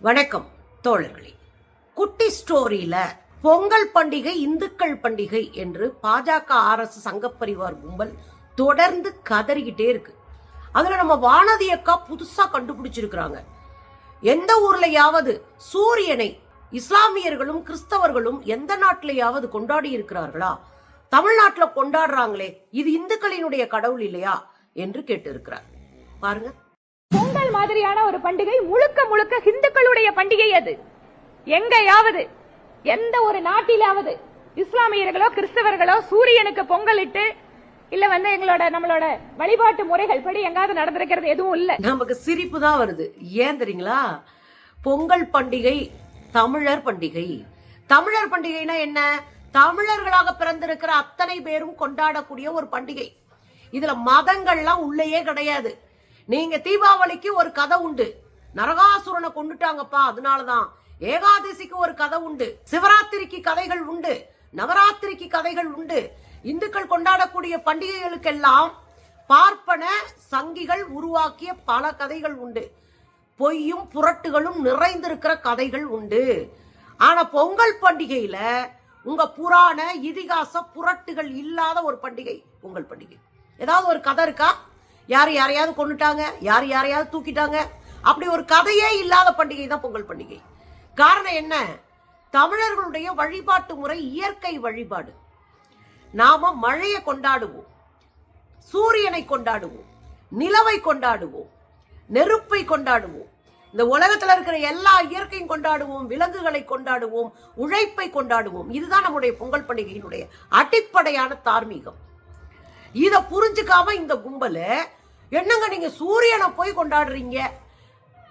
வணக்கம் தோழர்களே. குட்டி ஸ்டோரியில பொங்கல் பண்டிகை இந்துக்கள் பண்டிகை என்று பாஜக RS சங்கப்பரிவார் கும்பல் தொடர்ந்து கதறிக்கிட்டே இருக்கு. அதுல நம்ம வானதி அக்கா புதுசா கண்டுபிடிச்சிருக்கிறாங்க. எந்த ஊர்லயாவது சூரியனை இஸ்லாமியர்களும் கிறிஸ்தவர்களும் எந்த நாட்டிலேயாவது கொண்டாடி இருக்கிறார்களா? தமிழ்நாட்டில் கொண்டாடுறாங்களே, இது இந்துக்களினுடைய கடவுள் இல்லையா என்று கேட்டு இருக்கிறார். பாருங்க. பொங்கல் மாதிரியான ஒரு பண்டிகை முழுக்க முழுக்க இந்துக்களுடைய பண்டிகை. அது எங்கையாவது எந்த ஒரு நாட்டிலாவது இஸ்லாமியர்களோ கிறிஸ்தவர்களோ சூரியனுக்கு பொங்கலிட்டு இல்ல நம்மளோட வழிபாட்டு முறைகள் படி எங்காவது நடந்திருக்கிறது எதுவும் இல்ல. நமக்கு சிரிப்பு தான் வருது. ஏன் தெரியுங்களா? பொங்கல் பண்டிகை தமிழர் பண்டிகை. தமிழர் பண்டிகைனா என்ன? தமிழர்களாக பிறந்திருக்கிற அத்தனை பேரும் கொண்டாடக்கூடிய ஒரு பண்டிகை. இதுல மதங்கள்லாம் உள்ளேயே கிடையாது. நீங்க தீபாவளிக்கு ஒரு கதை உண்டு, நரகாசுரனை கொண்டுட்டாங்கப்பா அதனாலதான். ஏகாதசிக்கு ஒரு கதை உண்டு, சிவராத்திரிக்கு கதைகள் உண்டு, நவராத்திரிக்கு கதைகள் உண்டு. இந்துக்கள் கொண்டாடக்கூடிய பண்டிகைகளுக்கெல்லாம் பார்ப்பன சங்கிகள் உருவாக்கிய பல கதைகள் உண்டு. பொய்யும் புரட்டுகளும் நிறைந்திருக்கிற கதைகள் உண்டு. ஆனா பொங்கல் பண்டிகையில உங்க புராண இதிகாச புரட்டுகள் இல்லாத ஒரு பண்டிகை பொங்கல் பண்டிகை. ஏதாவது ஒரு கதை இருக்கா? யாரையாவது கொண்டுட்டாங்க, யாரையாவது தூக்கிட்டாங்க, அப்படி ஒரு கதையே இல்லாத பண்டிகை தான் பொங்கல் பண்டிகை. காரணம் என்ன? தமிழர்களுடைய வழிபாட்டு முறை இயற்கை வழிபாடு. நாம மழையை கொண்டாடுவோம், சூரியனை கொண்டாடுவோம், நிலவை கொண்டாடுவோம், நெருப்பை கொண்டாடுவோம், இந்த உலகத்துல இருக்கிற எல்லா இயற்கையும் கொண்டாடுவோம், விலங்குகளை கொண்டாடுவோம், உழைப்பை கொண்டாடுவோம். இதுதான் நம்முடைய பொங்கல் பண்டிகையினுடைய அடிப்படையான தார்மீகம். இத புரிஞ்சுக்காம இந்த கும்பல என்னங்க நீங்க சூரியனை போய் கொண்டாடுறீங்க?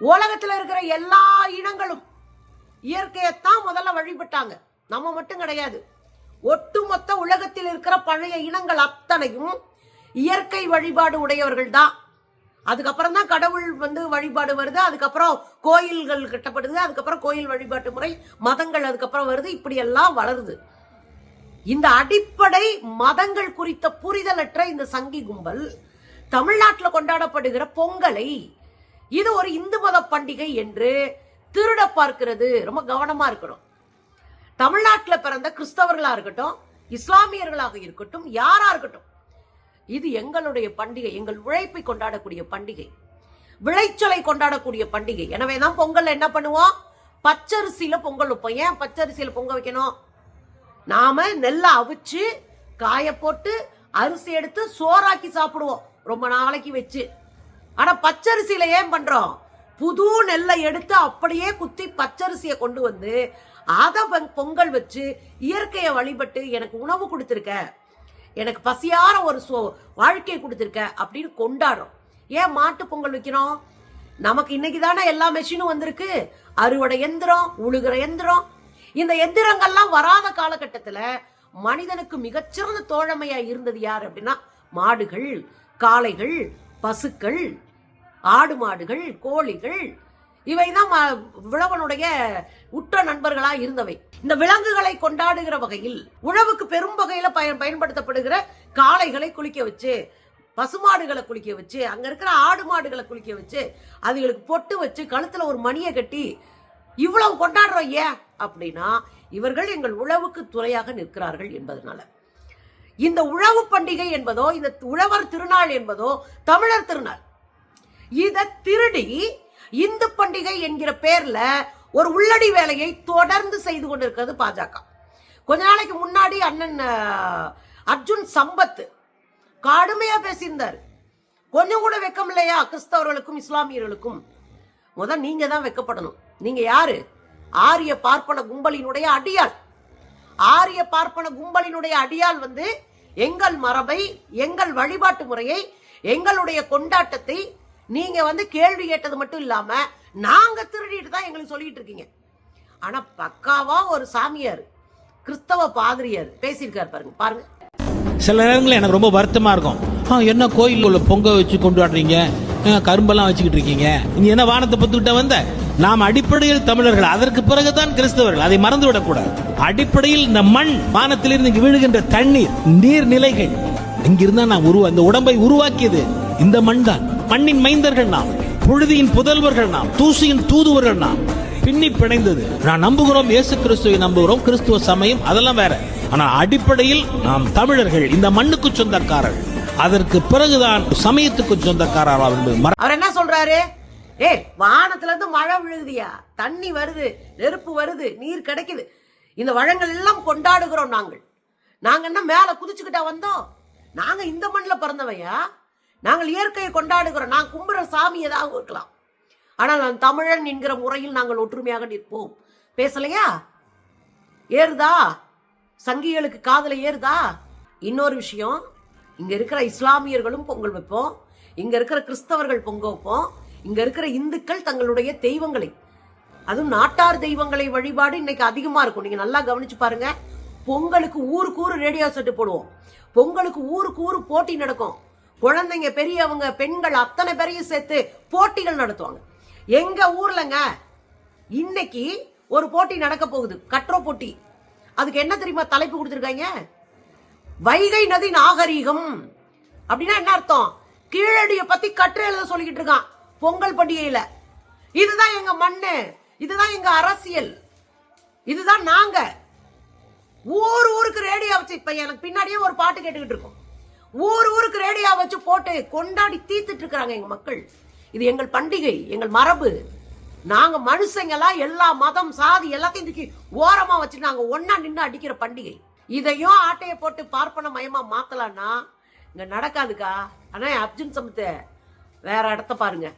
உலகத்துல இருக்கிற எல்லா இனங்களும் இயற்கையத்தான் முதல்ல வழிபட்டாங்க. நம்ம மட்டும் கிடையாது. ஒட்டுமொத்த உலகத்தில் இருக்கிற பழைய இனங்கள் அத்தனையும் இயற்கை வழிபாடு உடையவர்கள் தான். அதுக்கப்புறம் தான் கடவுள் வழிபாடு வருது. அதுக்கப்புறம் கோயில்கள் கட்டப்படுது. அதுக்கப்புறம் கோயில் வழிபாட்டு முறை, மதங்கள் அதுக்கப்புறம் வருது. இப்படி எல்லாம் வளருது. இந்த அடிப்படை மதங்கள் குறித்த புரிதலற்ற இந்த சங்கி கும்பல் தமிழ்நாட்டில் கொண்டாடப்படுகிற பொங்கலை இது ஒரு இந்து மத பண்டிகை என்று திருட பார்க்கிறது. ரொம்ப கவனமா இருக்கணும். தமிழ்நாட்டில் பிறந்த கிறிஸ்தவர்களா இருக்கட்டும், இஸ்லாமியர்களாக இருக்கட்டும், யாரா இருக்கட்டும், இது எங்களுடைய பண்டிகை, எங்கள் உழைப்பை கொண்டாடக்கூடிய பண்டிகை, விளைச்சலை கொண்டாடக்கூடிய பண்டிகை. எனவேதான் பொங்கல் என்ன பண்ணுவோம்? பச்சரிசியில பொங்கல் வைப்போம். ஏன் பச்சரிசியில பொங்க வைக்கணும்? நாம நெல்லை அவிச்சு காய போட்டு அரிசி எடுத்து சோறாக்கி சாப்பிடுவோம் ரொம்ப நாளைக்கு வச்சு. ஆனா பச்சரிசியில ஏன் பண்றோம்? புது நெல்லை எடுத்து அப்படியே குத்தி பச்சரிசியை கொண்டு வந்து அதை பொங்கல் வச்சு இயற்கையை வழிபட்டு எனக்கு உணவு கொடுத்துருக்க, எனக்கு பசியார ஒரு வாழ்க்கையை கொடுத்துருக்க அப்படின்னு கொண்டாடுறோம். ஏன் மாட்டு பொங்கல் வைக்கிறோம்? நமக்கு இன்னைக்கு தானே எல்லா மெஷினும் வந்திருக்கு. அறுவடை எந்திரம், உழுகிற எந்திரம். இந்த எந்திரங்கள்லாம் வராத காலகட்டத்துல மனிதனுக்கு மிகச்சிறந்த தோழமையா இருந்தது யார் அப்படின்னா மாடுகள், காளைகள், பசுக்கள், ஆடு மாடுகள், கோழிகள். இவைதான் விழவனுடைய உற்ற நண்பர்களா இருந்தவை. இந்த விலங்குகளை கொண்டாடுகிற வகையில் உழவுக்கு பெரும் வகையில பயன்படுத்தப்படுகிற காளைகளை குளிக்க வச்சு, பசுமாடுகளை குளிக்க வச்சு, அங்க இருக்கிற ஆடு மாடுகளை குளிக்க வச்சு, அதுகளுக்கு பொட்டு வச்சு, கழுத்துல ஒரு மணியை கட்டி இவ்வளவு கொண்டாடுறோம். ஏன் அப்படின்னா இவர்கள் எங்கள் உழவுக்கு துணையாக நிற்கிறார்கள் என்பதனால. இந்த உழவு பண்டிகை என்பதோ, இந்த உழவர் திருநாள் என்பதோ தமிழர் திருநாள். இத திருடி இந்து பண்டிகை என்கிற பேர்ல ஒரு உள்ளடி வேலையை தொடர்ந்து செய்து கொண்டிருக்கிறது பாஜக. கொஞ்ச நாளைக்கு முன்னாடி அண்ணன் அர்ஜுன் சம்பத் கடுமையா பேசியிருந்தார். கொஞ்சம் கூட வெக்கம் இல்லையா கிறிஸ்தவர்களுக்கும் இஸ்லாமியர்களுக்கும்? முதல் நீங்க தான் வெக்கப்படணும். நீங்க யாரு? ஆரிய பார்ப்பன கும்பலினுடைய அடியாள். ஆரிய பார்ப்பன கும்பலினுடைய அடியாள் எங்கள் மரபை, எங்கள் வழிபாட்டு முறையை, எங்களுடைய கொண்டாட்டத்தை நீங்க கேள்வி கேட்டது மட்டும் இல்லாம நாங்க திருடிட்டு தான் எங்களுக்கு சொல்லிட்டு இருக்கீங்க. ஆனா பக்காவா ஒரு சாமியார், கிறிஸ்தவ பாதிரியார் பேசியிருக்காரு பாருங்க. சில நேரங்களில் எனக்கு ரொம்ப வருத்தமா இருக்கும். என்ன கோயில் உள்ள பொங்க வச்சு கொண்டாடுறீங்க, கரும்பெல்லாம் வச்சுக்கிட்டு இருக்கீங்க, நீங்க என்ன வானத்தை பத்துக்கிட்ட வந்த? நாம் அடிப்படையில் தமிழர்கள், அதற்கு பிறகுதான் கிறிஸ்தவர்கள். அதை மறந்து விடக்கூடாது. அடிப்படையில் இந்த மண், வானத்திலிருந்து இங்கு விழுகின்ற தண்ணீர், நீர்நிலைகள், இங்கிருந்தா நான் அந்த உடம்பை உருவாக்கியது இந்த மண் தான். மண்ணின் மைந்தர்கள் நாம், புழுதியின் புதல்வர்கள் நாம், தூசியின் தூதுவர்கள் நாம். பின்னி பிணைந்தது. நான் நம்புகிறோம், இயேசு கிறிஸ்துவை நம்புகிறோம், கிறிஸ்துவ சமயம் அதெல்லாம் வேற. ஆனா அடிப்படையில் நாம் தமிழர்கள், இந்த மண்ணுக்கு சொந்தக்காரர்கள். அதற்கு பிறகுதான் சமயத்துக்கு சொந்தக்காரர்கள் என்பது. அவர் என்ன சொல்றாரு? வானத்துல இருந்து மழை விழுகுதியா, தண்ணி வருது, நெருப்பு வருது, நீர் கிடைக்குது, இந்த வளங்கள் எல்லாம் கொண்டாடுகிறோம் நாங்கள். நாங்க என்ன மேல குதிச்சுக்கிட்டா வந்தோம்? நாங்க இந்த மண்ணில் பிறந்தவையா? நாங்கள் இயற்கையை கொண்டாடுகிறோம். நான் கும்புற சாமி ஏதாவது இருக்கலாம், ஆனால் நான் தமிழன் என்கிற முறையில் நாங்கள் ஒற்றுமையாக நிற்போம். பேசலையா? ஏறுதா? சங்கிகளுக்கு காதல ஏறுதா? இன்னொரு விஷயம், இங்க இருக்கிற இஸ்லாமியர்களும் பொங்கல் வைப்போம், இங்க இருக்கிற கிறிஸ்தவர்கள் பொங்க வைப்போம், இங்க இருக்கிற இந்துக்கள் தங்களுடைய தெய்வங்களை, அதுவும் நாட்டார் தெய்வங்களை வழிபாடு இன்னைக்கு அதிகமா இருக்கும். நீங்க நல்லா கவனிச்சு பாருங்க. பொங்கலுக்கு ஊருக்கு ஊரு ரேடியோ செட்டு போடுவோம், பொங்கலுக்கு ஊருக்கு ஊரு போட்டி நடக்கும். குழந்தைங்க, பெரியவங்க, பெண்கள் அத்தனை பேரையும் சேர்த்து போட்டிகள் நடத்துவாங்க. எங்க ஊர்லங்க இன்னைக்கு ஒரு போட்டி நடக்க போகுது, கட்ரோ போட்டி. அதுக்கு என்ன தெரியுமா தலைப்பு கொடுத்திருக்காங்க? வைகை நதி நாகரீகம். அப்படின்னா என்ன அர்த்தம்? கீழடியை பத்தி கற்று எழுத சொல்லிக்கிட்டு இருக்கான் பொங்கல் பண்டிகையில. இதுதான் எங்க மண்ணு, இதுதான் எங்க அரசியல், இதுதான் நாங்க. ஊர் ஊருக்கு ரேடியோ வச்சு, இப்ப எனக்கு பின்னாடியே ஒரு பாட்டு கேட்டுக்கிட்டு இருக்கோம், ஊர் ஊருக்கு ரேடியோ வச்சு போட்டு கொண்டாடி தீத்துட்டு இருக்கிறாங்க எங்க மக்கள். இது எங்கள் பண்டிகை, எங்கள் மரபு. நாங்க மனுஷங்களா எல்லா மதம் சாதி எல்லாத்தையும் தூக்கி ஓரமா வச்சு நாங்க ஒன்னா நின்று அடிக்கிற பண்டிகை. இதையும் ஆட்டைய போட்டு பார்ப்பன மயமா மாத்தலாம்னா இங்க நடக்காதுக்கா. ஆனா அர்ஜுன் சமத்தை வேற இடத்த பாருங்க.